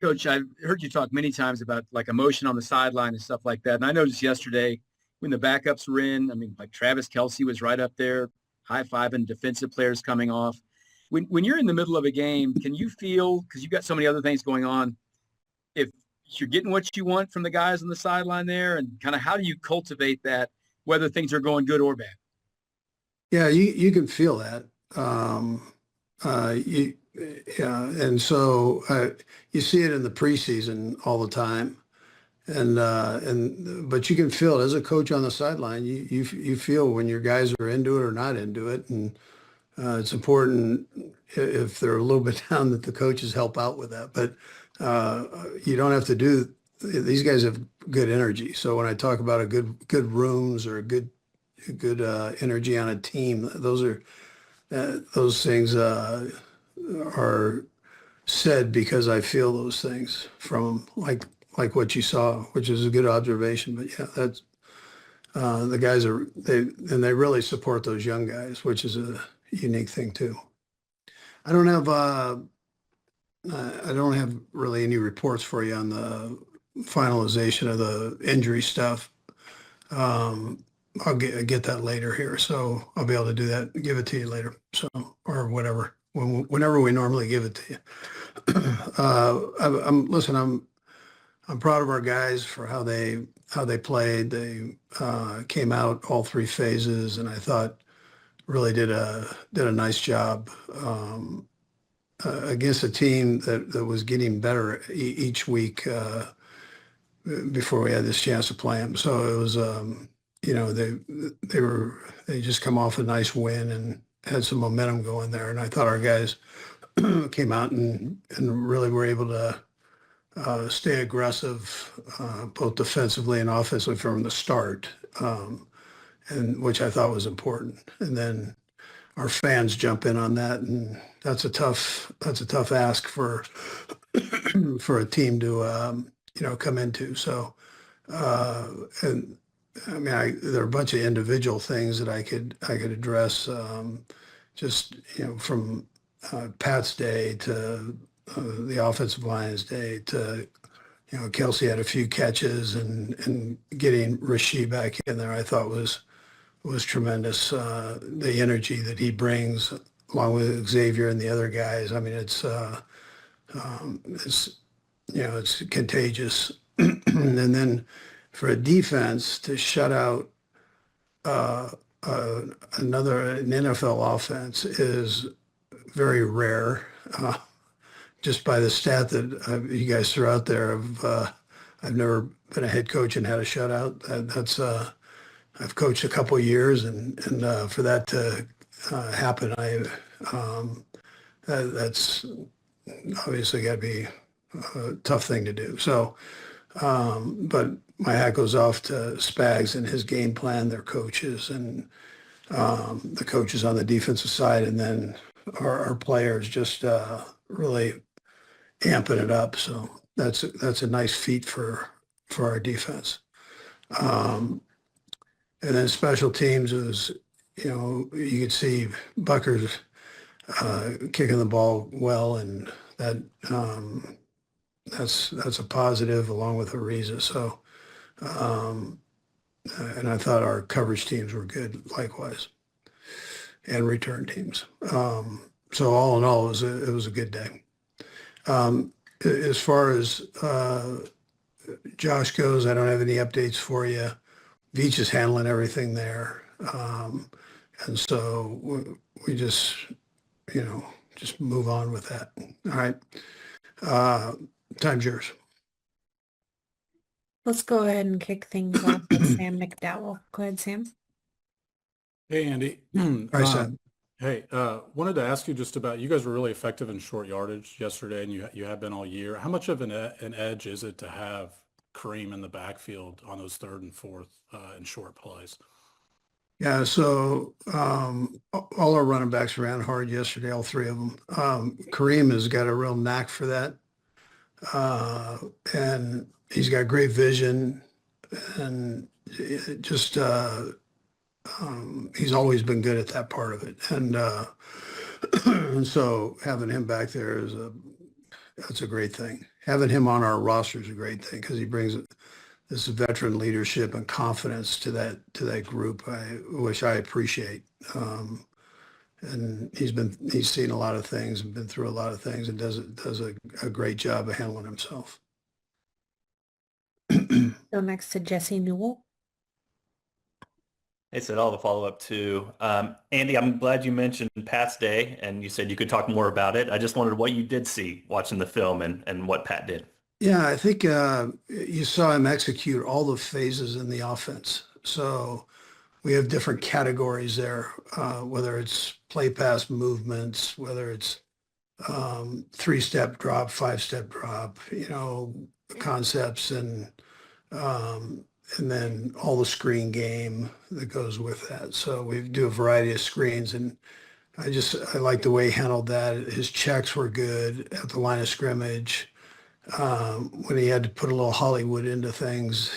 Coach, I've heard you talk many times about like emotion on the sideline and stuff like that. And I noticed yesterday when the backups were in, I mean, like Travis Kelce was right up there, high-fiving defensive players coming off. When you're in the middle of a game, can you feel, because you've got so many other things going on, if you're getting what you want from the guys on the sideline there, and kind of how do you cultivate that, whether things are going good or bad? Yeah, you can feel that. You, yeah, and so you see it in the preseason all the time, and but you can feel it as a coach on the sideline. You feel when your guys are into it or not into it, and it's important if they're a little bit down that the coaches help out with that. But you don't have to do. These guys have good energy. So when I talk about a good rooms or a good energy on a team, those things are said because I feel those things from like what you saw, which is a good observation. But yeah, that's the guys they really support those young guys, which is a unique thing too. I don't have I don't have really any reports for you on the finalization of the injury stuff. I'll get that later here, so I'll be able to do that, give it to you later, so or whatever, whenever we normally give it to you. Listen. I'm proud of our guys for how they played. They came out all three phases, and I thought really did a nice job against a team that was getting better each week before we had this chance to play them. So it was they just come off a nice win and had some momentum going there, and I thought our guys came out and really were able to stay aggressive, both defensively and offensively from the start, and which I thought was important. And then our fans jump in on that, and that's a tough ask for for a team to come into. So, and I mean, there are a bunch of individual things that I could address, just from Pat's day to the offensive line's day to Kelce had a few catches and getting Rasheed back in there I thought was tremendous. The energy that he brings along with Xavier and the other guys. I mean, it's contagious. And then for a defense to shut out an NFL offense is very rare. Just by the stat that you guys threw out there of I've never been a head coach and had a shutout. I've coached a couple of years, and for that to happen, that's obviously got to be a tough thing to do. So, but my hat goes off to Spags and his game plan, their coaches, and the coaches on the defensive side, and then our players just really amping it up. So that's a nice feat for our defense. And then special teams was, you could see Bucker's kicking the ball well, and that's a positive along with Ariza. So, and I thought our coverage teams were good likewise, and return teams. So all in all, it was a good day. As far as Josh goes, I don't have any updates for you. Veach is handling everything there. And so we just move on with that. All right. Time's yours. Let's go ahead and kick things off with Sam McDowell. Go ahead, Sam. Hey, Andy. Hi, Sam. Hey, wanted to ask you just about, you guys were really effective in short yardage yesterday, and you have been all year. How much of an edge is it to have Kareem in the backfield on those third and fourth and short plays? Yeah, so all our running backs ran hard yesterday, all three of them. Kareem has got a real knack for that. And he's got great vision, and just he's always been good at that part of it. And and so having him back there that's a great thing. Having him on our roster is a great thing because he brings this veteran leadership and confidence to that group, which I appreciate. And he's seen a lot of things and been through a lot of things and does a great job of handling himself. Go next to Jesse Newell. Hey, Sid, I'll have a follow-up too. Andy, I'm glad you mentioned Pat's Day, and you said you could talk more about it. I just wondered what you did see watching the film and what Pat did. Yeah, I think you saw him execute all the phases in the offense. So we have different categories there, whether it's play pass movements, whether it's 3-step drop, 5-step drop, concepts and then all the screen game that goes with that. So we do a variety of screens, and I like the way he handled that. His checks were good at the line of scrimmage. When he had to put a little Hollywood into things,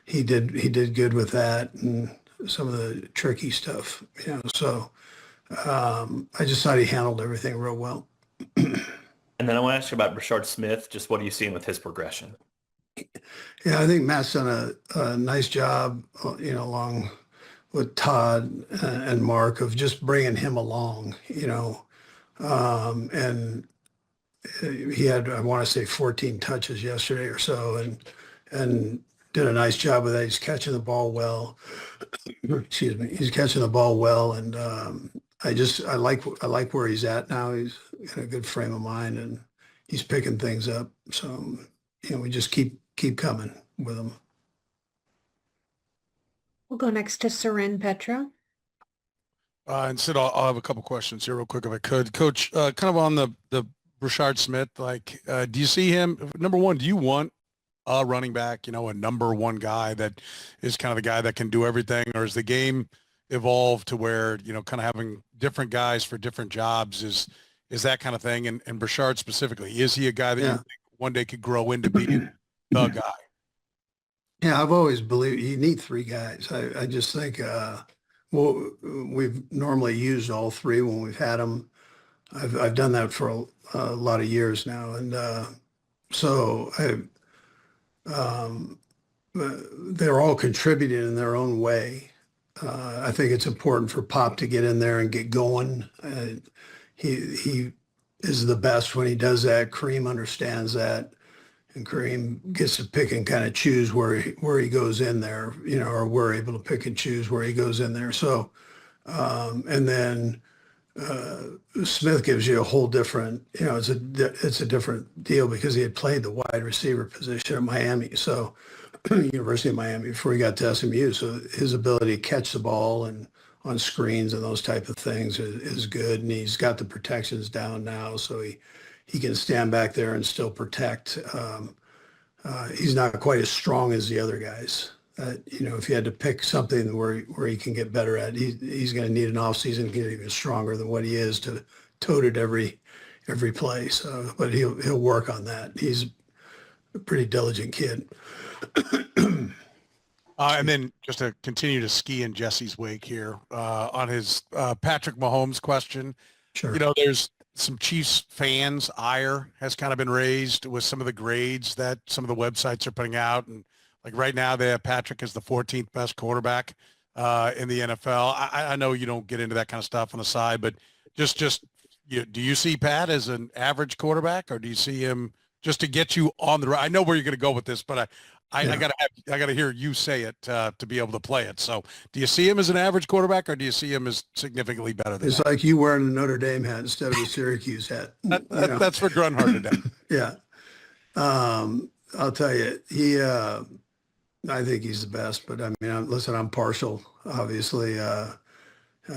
he did good with that and some of the tricky stuff, So I just thought he handled everything real well. And then I want to ask you about Rashard Smith. Just what are you seeing with his progression? Yeah, I think Matt's done a nice job, along with Todd and Mark of just bringing him along, and he had, I want to say 14 touches yesterday or so and did a nice job with that. He's catching the ball well. Excuse me. He's catching the ball well. And I like where he's at now. He's in a good frame of mind and he's picking things up. So, we just keep coming with him. We'll go next to Seren Petra. And Sid, I'll have a couple questions here real quick if I could. Coach, kind of on the Rashard Smith, do you see him, number one, do you want a running back, a number one guy that is kind of the guy that can do everything, or is the game evolved to where, kind of having different guys for different jobs is that kind of thing? And Rashard specifically, is he a guy that you think one day could grow into being the guy? Yeah, I've always believed you need three guys. I just think, we've normally used all three when we've had them. I've done that for a lot of years now. And so they're all contributing in their own way. I think it's important for Pop to get in there and get going. He is the best when he does that. Kareem understands that. And Kareem gets to pick and kind of choose where he goes in there, or we're able to pick and choose where he goes in there. So, and then Smith gives you a whole different, it's a different deal because he had played the wide receiver position at Miami, so University of Miami before he got to SMU. So his ability to catch the ball and on screens and those type of things is good, and he's got the protections down now, so he can stand back there and still protect. He's not quite as strong as the other guys. If you had to pick something where he can get better at, he's going to need an offseason to get even stronger than what he is to tote it every play. So, but he'll work on that. He's a pretty diligent kid. And then just to continue to ski in Jesse's wake here on his Patrick Mahomes question. Sure. There's some Chiefs fans' ire has kind of been raised with some of the grades that some of the websites are putting out. And like right now they have Patrick as the 14th best quarterback in the NFL. I know you don't get into that kind of stuff on the side, but do you see Pat as an average quarterback, or do you see him just to get you on the right? I know where you're going to go with this, but I gotta hear you say it to be able to play it. So do you see him as an average quarterback, or do you see him as significantly better than It's that? like you wearing a Notre Dame hat instead of a Syracuse hat. That's for Grunhard today. Yeah. I'll tell you, I think he's the best, but I mean, listen, I'm partial, obviously.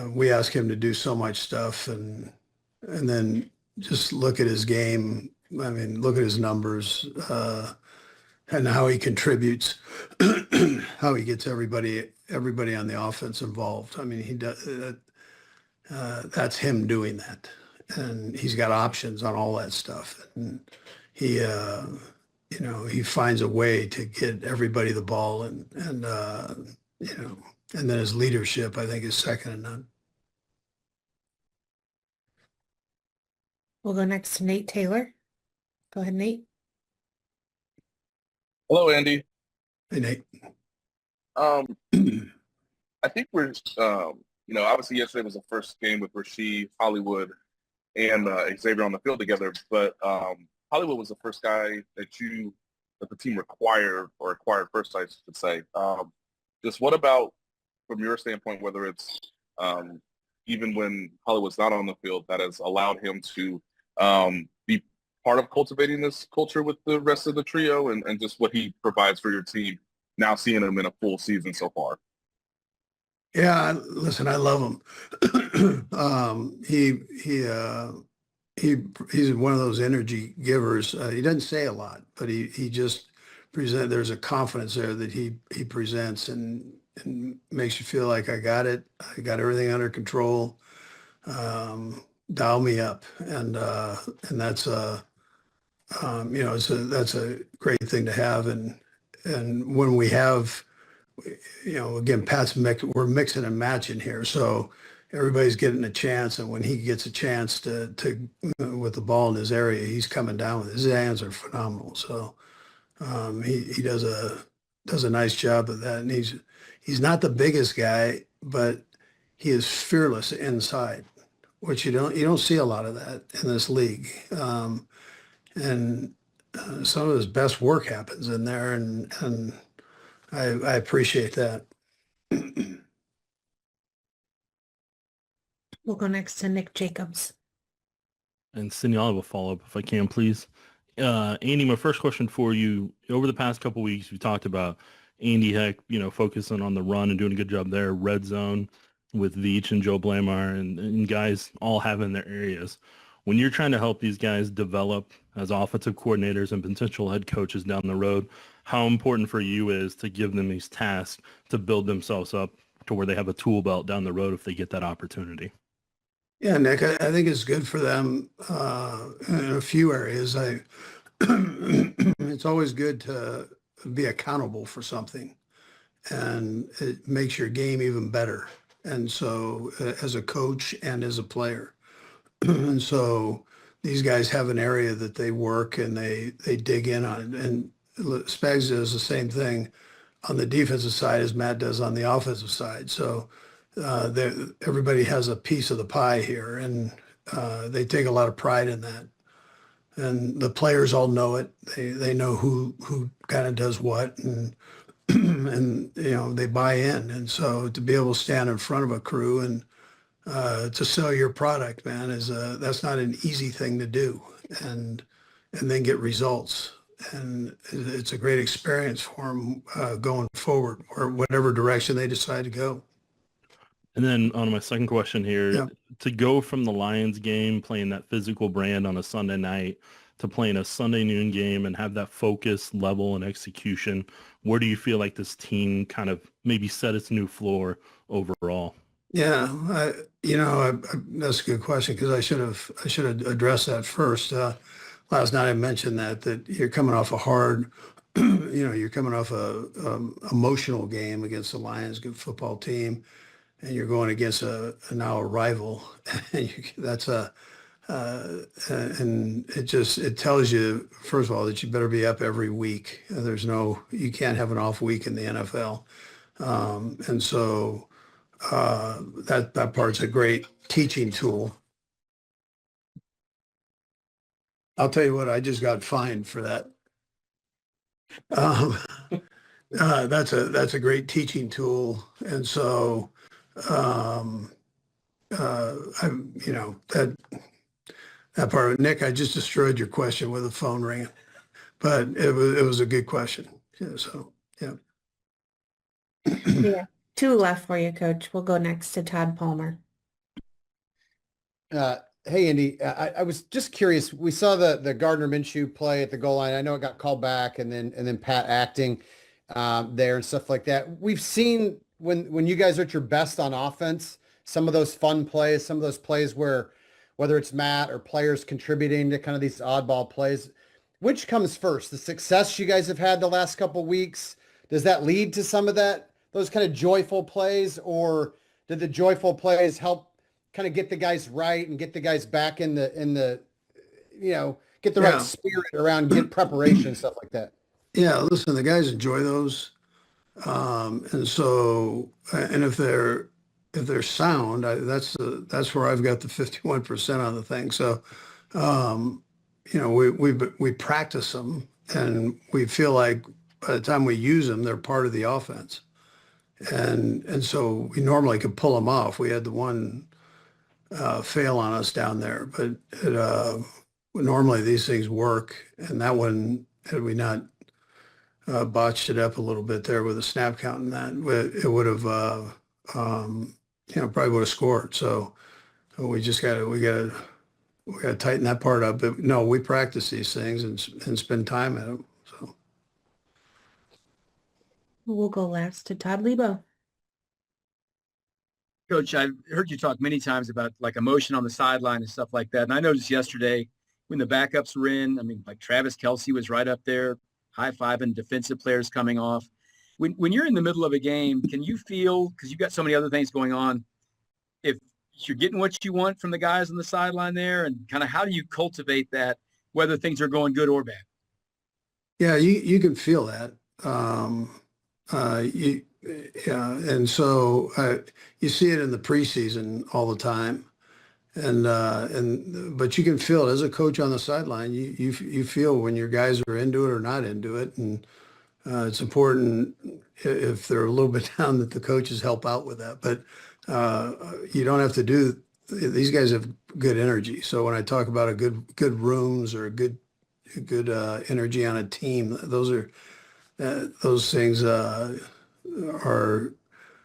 We ask him to do so much stuff and then just look at his game. I mean, look at his numbers, and how he contributes, how he gets everybody on the offense involved. I mean, he does that's him doing that, and he's got options on all that stuff. And he finds a way to get everybody the ball, and then his leadership, I think, is second to none. We'll go next to Nate Taylor. Go ahead, Nate. Hello, Andy. Hey, Nate. Um, I think we're, obviously yesterday was the first game with Rasheed, Hollywood, and Xavier on the field together. But Hollywood was the first guy that the team acquired first, I should say. Just what about, from your standpoint, whether it's even when Hollywood's not on the field, that has allowed him to be part of cultivating this culture with the rest of the trio, and just what he provides for your team now, seeing him in a full season so far? Yeah, listen, I love him. He's one of those energy givers. He doesn't say a lot, but he just there's a confidence there that he presents and makes you feel like I got it. I got everything under control. Dial me up. And that's that's a great thing to have. And when we have, again, we're mixing and matching here. So everybody's getting a chance. And when he gets a chance to with the ball in his area, he's coming down with it. His hands are phenomenal. So he does a nice job of that. And he's not the biggest guy, but he is fearless inside, which you don't see a lot of that in this league. And some of his best work happens in there, and I appreciate that. We'll go next to Nick Jacobs. And Cindy, I'll have a follow-up if I can, please. Andy, my first question for you, over the past couple of weeks, we talked about Andy Heck, focusing on the run and doing a good job there, red zone with Veach and Joe Blamar and guys all having their areas. When you're trying to help these guys develop as offensive coordinators and potential head coaches down the road, how important for you is to give them these tasks to build themselves up to where they have a tool belt down the road if they get that opportunity? Yeah, Nick, I think it's good for them in a few areas. It's always good to be accountable for something, and it makes your game even better. And so as a coach and as a player. And so these guys have an area that they work and they dig in on it. And Spags does the same thing on the defensive side as Matt does on the offensive side. So everybody has a piece of the pie here, and they take a lot of pride in that. And the players all know it. They know who kind of does what, and and they buy in. And so to be able to stand in front of a crew and to sell your product, man, that's not an easy thing to do, and then get results. And it's a great experience for them going forward, or whatever direction they decide to go. And then on my second question here, Yeah. to go from the Lions game, playing that physical brand on a Sunday night, to playing a Sunday noon game and have that focus level and execution, where do you feel like this team kind of maybe set its new floor overall? Yeah, that's a good question, because I should have addressed that first. Last night I mentioned that you're coming off a hard, you're coming off a emotional game against the Lions, good football team, and you're going against now a rival, and and it tells you, first of all, that you better be up every week. You can't have an off week in the NFL, and so. That part's a great teaching tool. I'll tell you what, I just got fined for that. That's a great teaching tool, and so that part of Nick, I just destroyed your question with a phone ringing, but it was a good question. Yeah, so yeah. Yeah. Two left for you, Coach. We'll go next to Todd Palmer. Hey, Andy, I was just curious. We saw the Gardner Minshew play at the goal line. I know it got called back, and then Pat acting there and stuff like that. We've seen when you guys are at your best on offense, some of those fun plays, some of those plays where whether it's Matt or players contributing to kind of these oddball plays, which comes first? The success you guys have had the last couple of weeks, does that lead to some of those kind of joyful plays, or did the joyful plays help kind of get the guys right and get the guys back in the get the Yeah. right spirit around get preparation and stuff like that. Yeah, listen, the guys enjoy those. And so, and if they're sound, that's where I've got the 51% on the thing. So, we practice them, and we feel like by the time we use them, they're part of the offense. And so we normally could pull them off. We had the one fail on us down there, but normally these things work. And that one, had we not botched it up a little bit there with a snap count and that, it would have, probably would have scored. So we got to tighten that part up. But no, we practice these things and spend time at them. So We'll go last to Todd Lebo. Coach, I've heard you talk many times about like emotion on the sideline and stuff like that. And I noticed yesterday when the backups were in, I mean, like Travis Kelce was right up there, high-fiving defensive players coming off. When you're in the middle of a game, can you feel, because you've got so many other things going on, if you're getting what you want from the guys on the sideline there, and kind of how do you cultivate that, whether things are going good or bad? yeah, you can feel that. And so you see it in the preseason all the time, but you can feel it as a coach on the sideline. You feel when your guys are into it or not into it, and it's important if they're a little bit down that the coaches help out with that. But you don't have to do. These guys have good energy. So when I talk about a good rooms or a good energy on a team, those things are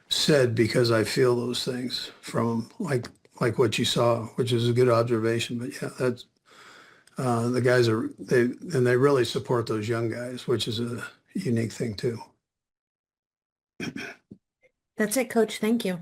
said because I feel those things from them, like what you saw, which is a good observation. But yeah, that's the guys they really support those young guys, which is a unique thing too. That's it, Coach. Thank you.